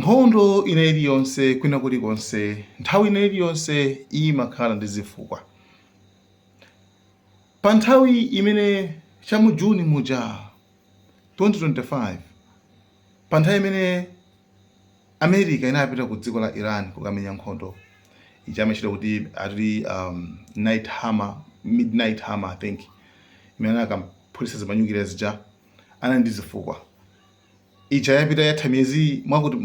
nkhondo ina iliyonse kwina kulikonse nthawi ina iliyonse imakhala ndi zifukwa. Pa nthawi imene chamu Juni muja 2025 pa nthawi imene America inapita ku dziko la Iran kukamenya nkhondo ichamachita kuti ati midnight hammer I think imene akaphulisa zimanyukira zija ana ndi zifukwa. Ija yapita yatha miyezi mwakuti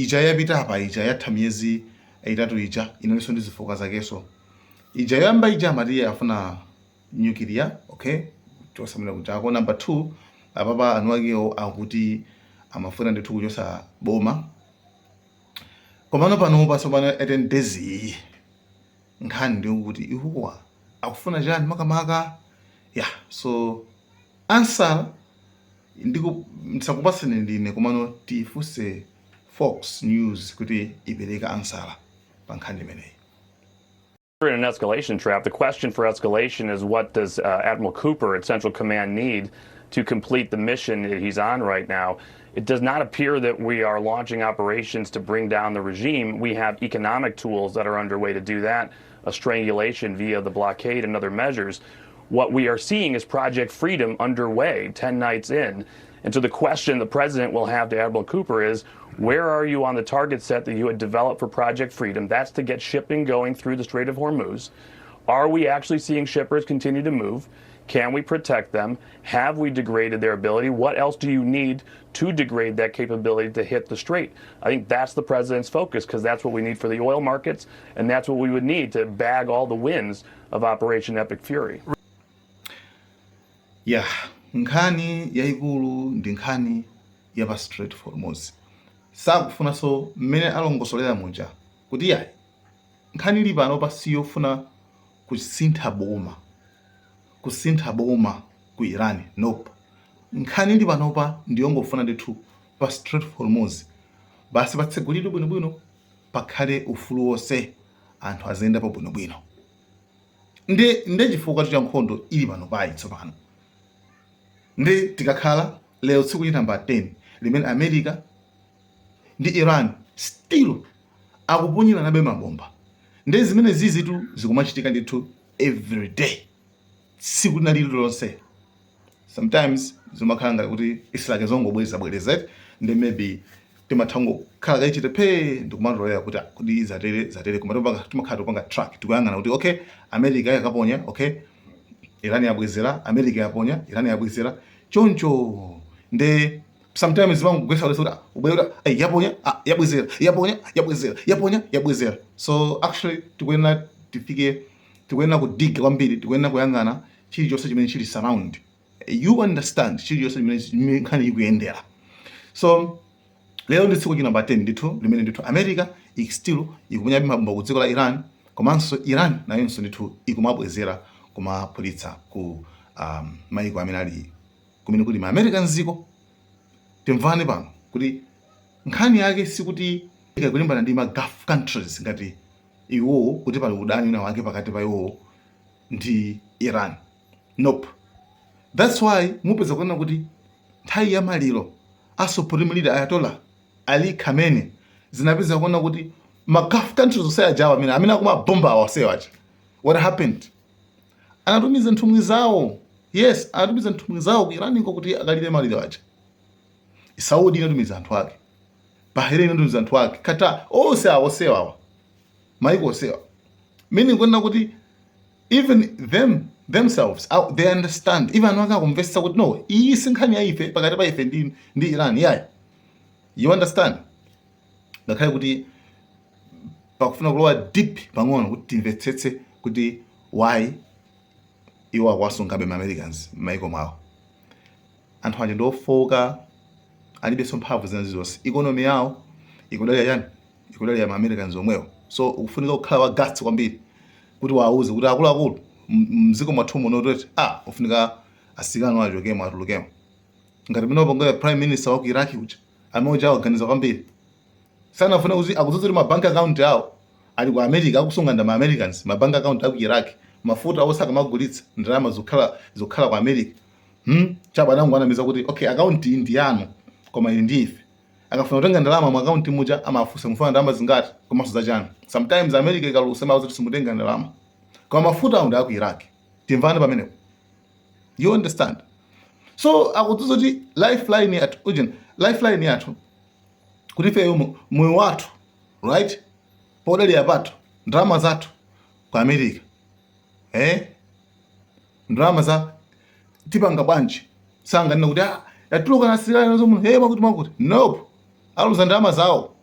ija yapita apa ija yatha miyezi itatu ija inaliso ndi zifukwa zakeso. Ija yamba ija amati afuna nuclear, okay, tosamula kuti ako. Number 2 apapa anu akewo akuti amafuna ndithu kuchosa boma. Komano pano pasopano etendezi nkhani ndi kuti ihuwa akufuna chani makamaka. Yeah, so answer ndisakupaseni ndine komano tifuse Fox News kuti ipereka answer pa nkhani imeneyi. We're in an escalation trap. The question for escalation is, what does Admiral Cooper at Central Command need to complete the mission that he's on right now? It does not appear that we are launching operations to bring down the regime. We have economic tools that are underway to do that, a strangulation via the blockade and other measures. What we are seeing is Project Freedom underway 10 nights in. And so the question the president will have to Admiral Cooper is, where are you on the target set that you had developed for Project Freedom? That's to get shipping going through the Strait of Hormuz. Are we actually seeing shippers continue to move? Can we protect them? Have we degraded their ability? What else do you need to degrade that capability to hit the strait? I think that's the president's focus, because that's what we need for the oil markets, and that's what we would need to bag all the wins of Operation Epic Fury. Yeah, nkhani yaikulu ndi nkhani ya pa Strait of Hormuz. Sakufuna so mmene alongosolera muja kuti yayi nkhani ili pano pa siyofuna kusintha boma ku Iran. Nope. Nkhani ili pano pa ndiyongofuna ndithu pa Strait of Hormuz basi patsegulidwe bwinobwino, pakhale ufulu wonse, anthu azenda pa bwinobwino. Nde chifukwa cha nkhondo ili pano pa tsopano. Nde tikakhala leo tsiku namba 10 limene America ndi Iran still akuponyera nabe mabomba. Nde zimene zizitu zikumachitika ndithu every day, tsiku lililonse. Sometimes zimakhala ngati kuti isilake zongobwereza nde maybe timathango khala kaichite pe ndikumalolera kuti zatere koma timakhala tupanga track tikuyang'ana kuti okay America yakaponya, okay Iran yabwezera, America yaponya, Iran yabwezera choncho. Nde sometimes vangogwesa kuti ubwera yaponya yabwezera. So actually tikuyenera kudiga kwambiri, tikuyenera kuyang'ana chilichonse chimene chili surround, you understand chilichonse chimene nkhani ikuyendera. So lero ndi tsiku namba 10 ndithu limene ndithu America still ikuponya mabomba ku dziko la Iran, komanso Iran nayonso ndithu ikumabwezera kumaphulitsa ku maiko amene ali kumene kuti ma American ziko. Timvane pano kuti nkhani yake sikuti ikulimbana ndi ma Gulf countries ngati iwo kuti pali udani una wake pakati pa iwo ndi Iran. Nope. That's why mupeza kuona kuti nthawi ya maliro Supreme Leader Ayatollah Ali Khamenei zinapeza kuona kuti ma Gulf countries onse ajawa amene akumabomba awasewa aja. What happened? Anatumiza nthumwi zawo. Yes, anatumiza nthumwi zawo ku Iran kuti akalire maliro aja. Saudi inatumiza anthu ake, Bahrain inatumiza anthu ake, Qatar, onse awosewa maiko osewa. Meaning kuona kuti even themselves they understand, even anhu akumvetsa kuti no, iyi sinkhani ya ife pakati pa ife ndi Iran yayi. You understand? Ngakhale kuti pakufuna kulowa deep pang'ono kuti timvetsetse kuti why iwo akwasungabe ma Americans maiko mwawo. Anthu anje ndofoka, alibenso mphamvu zonse. Economy yawo ikudalira ma Americans omwewo. So ufunika kukhala wa guts kwambiri kuti wauze kuti akuluakulu mziko mwathu muno kuti ufunika asikano achokemo atulukemo. Ngati pano pangwe prime minister wa Iraq uja amoja organiza kwambiri. Sana ufuna kuti akuzuzira ma bank account yawo ali ku America, akusunga ndama Americans ma bank account aku Iraq, mafuta osaka magulitsa ndalama zokhala ku America. Chaba nangu anamiza kuti okay account ndi yanu koma ili ndife. akafuna kutenga ndalama mu account muja amafusa mufuna ndalama zingati komanso zachani. Sometimes America ikalusema kuti simutenga ndalama koma mafuta ndo aku Iraq timvana pamenepo. You understand? So akudziza kuti lifeline yathu kuti ife moyo wathu, right, podalira pathu ndalama zathu ku America, ndalama za tipanga bwanji sanganena kuti yatuluka na silaha nazo munthu makuti nope, aluza ndalama zawo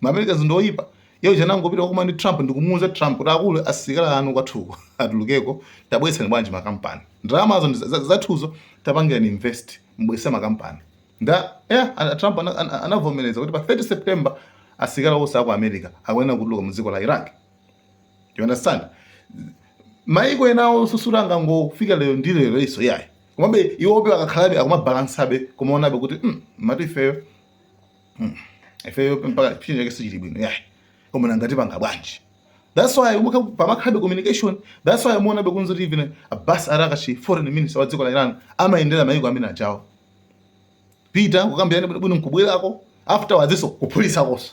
America zindoyipa. Yeo janango pita kuma ndi Trump ndikumuuza Trump kuti akulu asilikali anu kwathuko atulukeko tabwesani bwanji makampani ndalama zathuzo tapangira ni invest mbwesa makampani Trump anavomereza kuti pa 30 September asilikali onse aku America akuyenera kutuluka mu dziko la Iraq. You understand? Maiko enawo susulanga ngofika lero ndi lero iso yayi komabe iwope akakhalabe akumabalansabe kumaonabe kuti mati ifeyo mpaka chinja kesichili bwino yayi koma nangatipanga bwanji. That's why pamakhabe communication. That's why muona bekunzo even Abbas Arakachi foreign minister wa dziko la Iran amaendera maiko amene achawo Peter kukambirana bwino nkubwerako after waziso kupolisa koso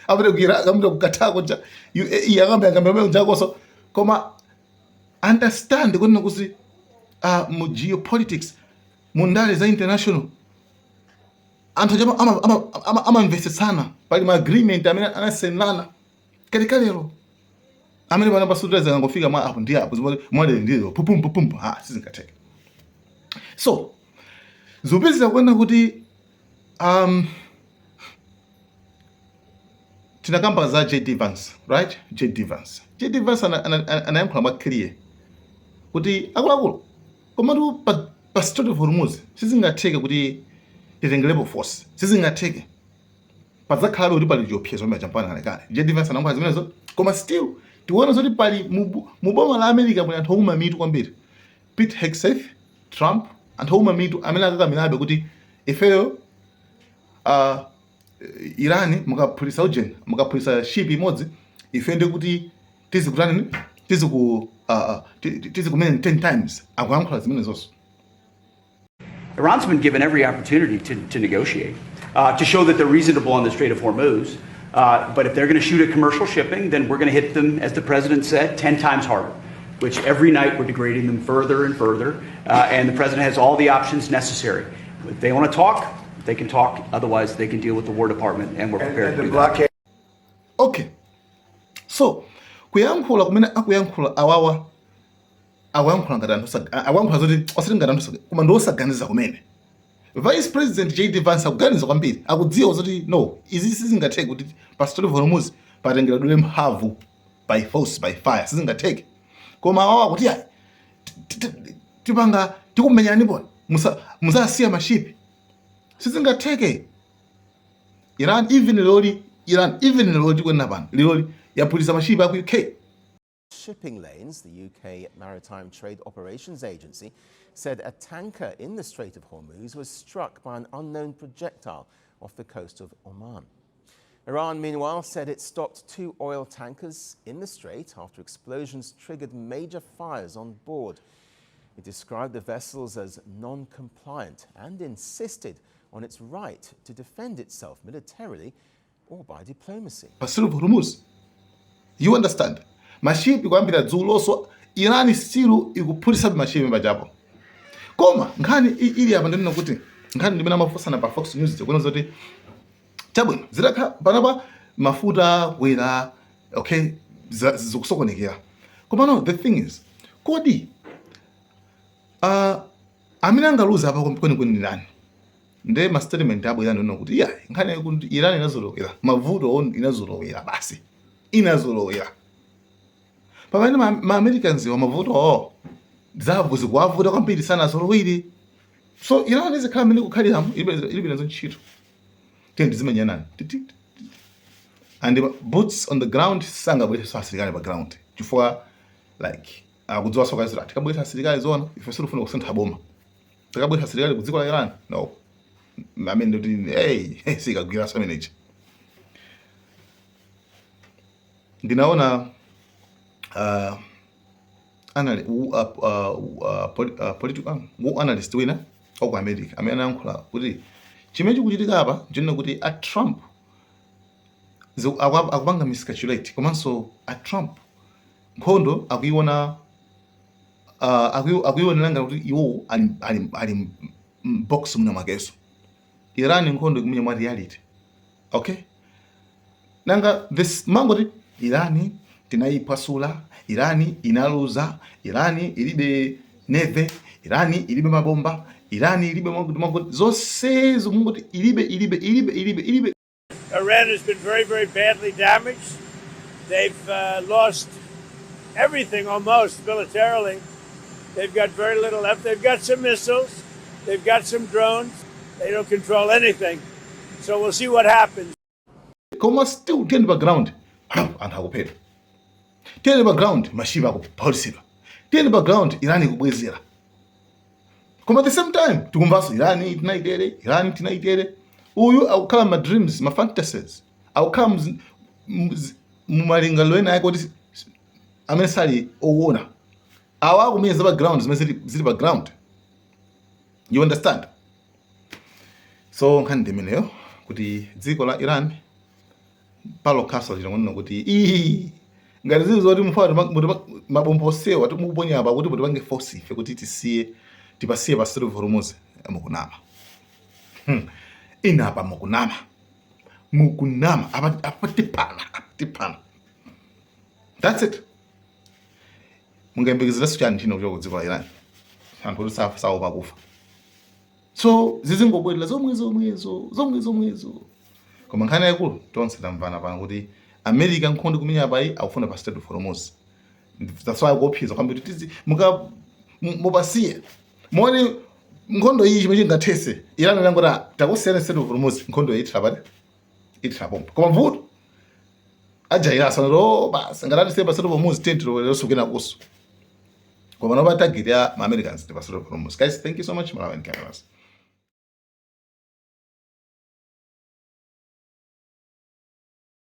abere kugira ngamdo kukatako ja UAE akambira njakoso koma understand kuti nokusi mu geopolitics mu ndale za international anthu jama ama invest sana pali ma agreement amene anasenana kalikalero amene bana basudeza ngangofika mwa apo ndi apo model ndizo pupum sizingateke. So zopeza kwenda kuti tinakamba za JD Vance, right? JD Vance anayankhula mwa clear kuti akuluakulu komatu pa Strait of Hormuz sizingateke kuti titengelepo force, sizingateke pazakhalabe kuti pali chiopsezo pamene champana kalekale. JD Vance anayankhula zimenezo koma still tiwona zoti pali mu boma la America muli anthu ouma mitu kwambiri. Pete Hegseth, Trump, anthu ouma mitu amene akakamirabe kuti ifeyo Irani mukapulisa ujeni mukapulisa ship imodzi ife ndi kuti tizikutani tizikumene 10 times akuyankhula zimenezonso. Iran's been given every opportunity to negotiate, to show that they're reasonable on the Strait of Hormuz. But if they're going to shoot at commercial shipping, then we're going to hit them, as the president said, 10 times harder, which every night we're degrading them further and further. And the president has all the options necessary. If they want to talk, they can talk. Otherwise, they can deal with the War Department, and we're prepared to do that. Okay. So, kuyankhula kumene akuyankhula awawa awayankhula ngati anthu awayankhula zoti osati ngati anthu koma ndi osaganiza kumene. Vice President JD Vance akuganiza kwambiri akudziwa zoti no izi sizingatheke kuti pa Strait of Hormuz patengera dule mphamvu by force by fire sizingatheke koma awawa kuti ayi tipanga tikumenyani bona musasiya mashipi sizingatheke. Iran even lori kwena pano lori yapulisa mashipi aku UK. Shipping lanes, the UK Maritime Trade Operations Agency said a tanker in the Strait of Hormuz was struck by an unknown projectile off the coast of Oman. Iran, meanwhile, said it stopped 2 oil tankers in the strait after explosions triggered major fires on board. It described the vessels as non-compliant and insisted on its right to defend itself militarily or by diplomacy. Strait of Hormuz, you understand? Mashipi kwambira dzuloso Iran still ikupulisa mashipi majapo. Koma nkhani ili apa ndinena kuti nkhani ndimene amafunsana pa Fox News kuona zoti chabwino zidakha panapa mafuta kwera okay zikusokonekera. Koma no, the thing is kodi amene angaluza apa kwenikweni ndi ndani? Nde ma statement abo yanena kuti ya nkhani kuti Iran inazolowera mavuto inazolowera basi inazolowera pamene ma Americans wa mavuto zavu zikuwavuta kwambiri sana azolowere. So Iran izikhala mene kukhaliramo ilibe nazo ntchito tendi zimenyanani and boots on the ground sangabwetesa asilikali pa ground chifukwa like akudziwa soka Israel tikabwetesa asilikali zona ife sifuna kusintha boma tikabwetesa asilikali ku dziko la Iran no amene ndi sikagwira samenechi. Ndinaona political analyst wina oku America amene anayankhula kuti chimene chikuchitika apa nchonena kuti a Trump akupanga miscalculate, komanso a Trump nkhondo akuiona akuionelanga kuti iwo ali box muna makeso. Iran nkhondo ikumenya mwa reality. Okay, nanga this mangoti Irani tinaipasula, Irani inaluza, Irani ilibe neve, Irani ilibe mabomba, Irani ilibe mangoti zonse zokungoti ilibe. Iran has been very, very badly damaged. They've lost everything almost militarily. They've got very little left. They've got some missiles. They've got some drones. They don't control anything. So we'll see what happens. Koma still turn the background and hakupera. Turn the background mashiva akupaulisira. Turn the background Irani kubwezera. Koma at the same time tukumvaso Irani tinaitere. Uyu akukhala ma dreams, ma fantasies. Akukhala mumalingalo ena yako kuti amene sali owona. Awa akumenya background zili background. You understand? So nkhani ndimeneyo kuti dziko la Iran palo castle linaona kuti ngati zizoti mfano mabombo sewa tumuponya apa kuti pange force ife kuti tipasiye pa Strait of Hormuz mukunama. Inapa mukunama apatipana. That's it. Mungembekezera chani chino kuchoka dziko la Iran. Anthu kuti saopa kufa. So zizingobwedela zomwezo. Koma nkhani yakulu tonse tamvana pano kuti America nkhondo kumenya apayi akufuna pa Strait of Hormuz. That's why akuphiza kwambiri tizi mupasiye. Mone nkhondo iyi chimene chingathese Iran nangoti takusiyana Strait of Hormuz nkhondo ithira bomba. Koma vuto ajaira sanaro basi ngalati sepa Strait of Hormuz tentro losukena kuso. Koma no target ya Americans pa Strait of Hormuz. Guys, thank you so much. Malawi cameras.